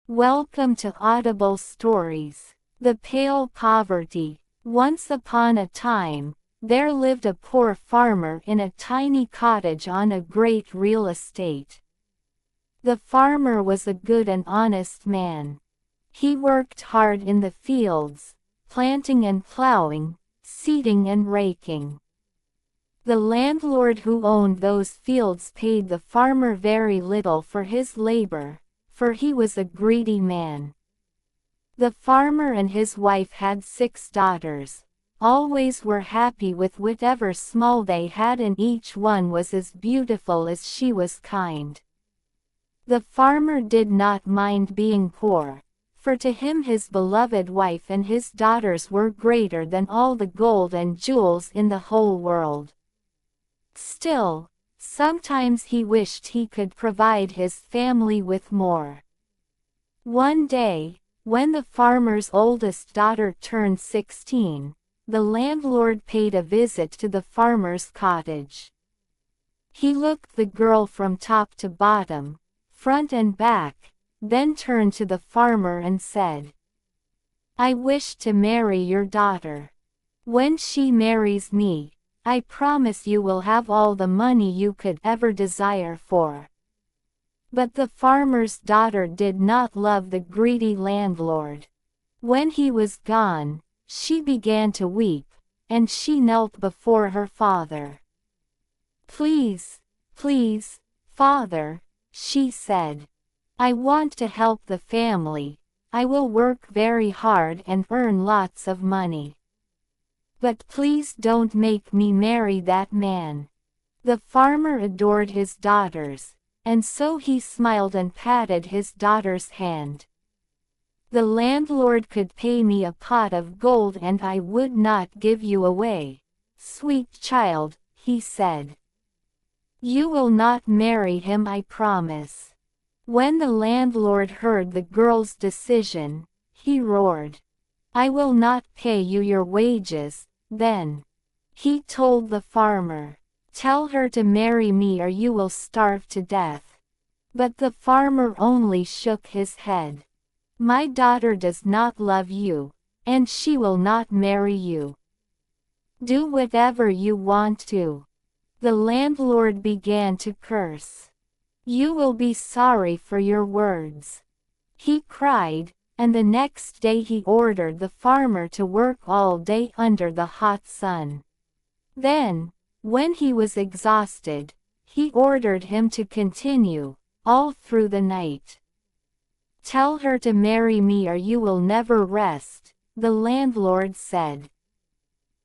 Welcome to Audible Stories. The Pale Poverty. Once upon a time, there lived a poor farmer in a tiny cottage on a great real estate. The farmer was a good and honest man. He worked hard in the fields, planting and plowing, seeding and raking. The landlord who owned those fields paid the farmer very little for his labor, for he was a greedy man. The farmer and his wife had 6 daughters, always were happy with whatever small they had, and each one was as beautiful as she was kind. The farmer did not mind being poor, for to him his beloved wife and his daughters were greater than all the gold and jewels in the whole world. Still, sometimes he wished he could provide his family with more. One day, when the farmer's oldest daughter turned 16, the landlord paid a visit to the farmer's cottage. He looked the girl from top to bottom, front and back, then turned to the farmer and said, "I wish to marry your daughter. When she marries me, I promise you will have all the money you could ever desire for." But the farmer's daughter did not love the greedy landlord. When he was gone, she began to weep, and she knelt before her father. "Please, please, father," she said. "I want to help the family. I will work very hard and earn lots of money. But please don't make me marry that man." The farmer adored his daughters, and so he smiled and patted his daughter's hand. "The landlord could pay me a pot of gold and I would not give you away, sweet child," he said. "You will not marry him, I promise." When the landlord heard the girl's decision, he roared, "I will not pay you your wages." Then he told the farmer, "Tell her to marry me or you will starve to death." But the farmer only shook his head. "My daughter does not love you, and she will not marry you. Do whatever you want to." The landlord began to curse. "You will be sorry for your words," he cried, and the next day he ordered the farmer to work all day under the hot sun. Then, when he was exhausted, he ordered him to continue, all through the night. "Tell her to marry me or you will never rest," the landlord said.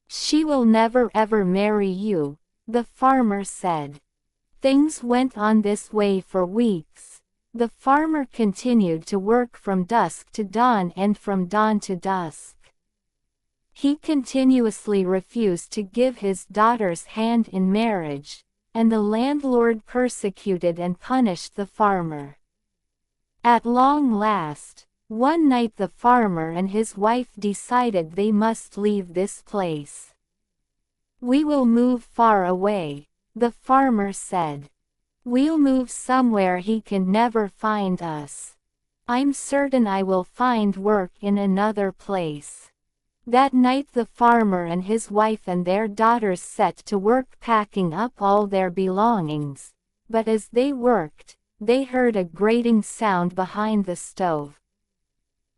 "She will never ever marry you," the farmer said. Things went on this way for weeks. The farmer continued to work from dusk to dawn and from dawn to dusk. He continuously refused to give his daughter's hand in marriage, and the landlord persecuted and punished the farmer. At long last, one night the farmer and his wife decided they must leave this place. "We will move far away," the farmer said. "We'll move somewhere he can never find us. I'm certain I will find work in another place." That night the farmer and his wife and their daughters set to work packing up all their belongings, but as they worked, they heard a grating sound behind the stove.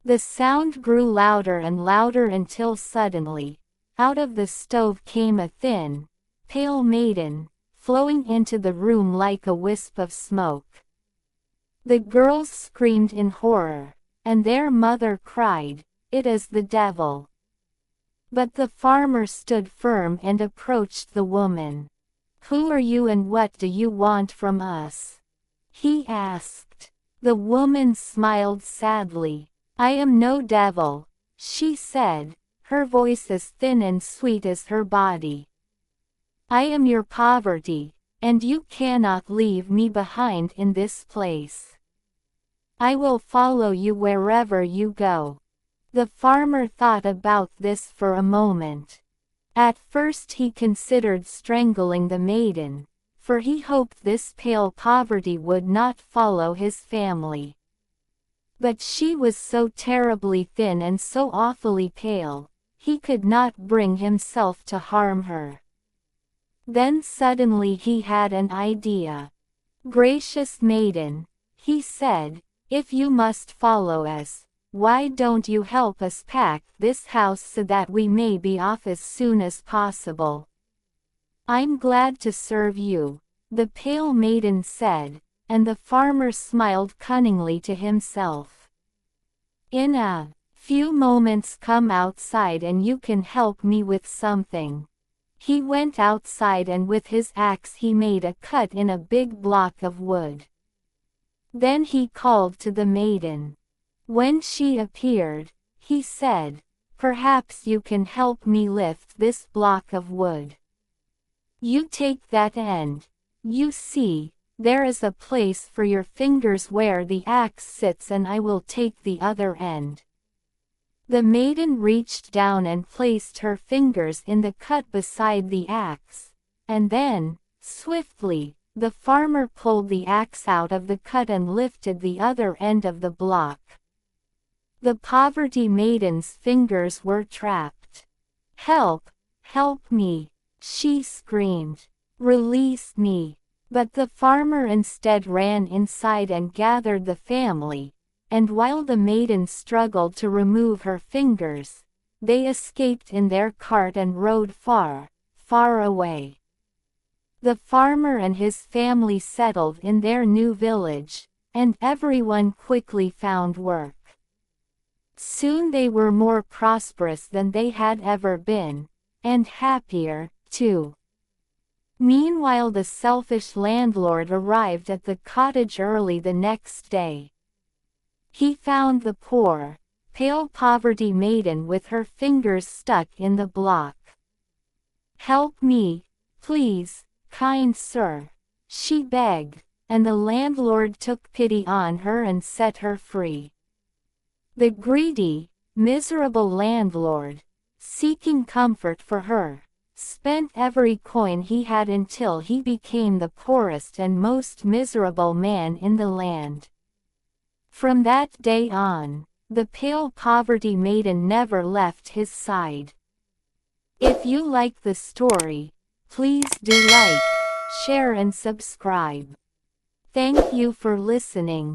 The sound grew louder and louder until suddenly, out of the stove came a thin, pale maiden, flowing into the room like a wisp of smoke. The girls screamed in horror, and their mother cried, "It is the devil." But the farmer stood firm and approached the woman. "Who are you and what do you want from us?" he asked. The woman smiled sadly. "I am no devil," she said, her voice as thin and sweet as her body. "I am your poverty, and you cannot leave me behind in this place. I will follow you wherever you go." The farmer thought about this for a moment. At first he considered strangling the maiden, for he hoped this pale poverty would not follow his family. But she was so terribly thin and so awfully pale, he could not bring himself to harm her. Then suddenly he had an idea. "Gracious maiden," he said, "if you must follow us, why don't you help us pack this house so that we may be off as soon as possible?" "I'm glad to serve you," the pale maiden said, and the farmer smiled cunningly to himself. "In a few moments come outside and you can help me with something." He went outside and with his axe he made a cut in a big block of wood. Then he called to the maiden. When she appeared, he said, "Perhaps you can help me lift this block of wood. You take that end. You see, there is a place for your fingers where the axe sits and I will take the other end." The maiden reached down and placed her fingers in the cut beside the axe, and then, swiftly, the farmer pulled the axe out of the cut and lifted the other end of the block. The poverty maiden's fingers were trapped. "Help! Help me!" she screamed. "Release me!" But the farmer instead ran inside and gathered the family, and while the maiden struggled to remove her fingers, they escaped in their cart and rode far, far away. The farmer and his family settled in their new village, and everyone quickly found work. Soon they were more prosperous than they had ever been, and happier, too. Meanwhile the selfish landlord arrived at the cottage early the next day. He found the poor, pale poverty maiden with her fingers stuck in the block. "Help me, please, kind sir," she begged, and the landlord took pity on her and set her free. The greedy, miserable landlord, seeking comfort for her, spent every coin he had until he became the poorest and most miserable man in the land. From that day on, the pale poverty maiden never left his side. If you like the story, please do like, share and subscribe. Thank you for listening.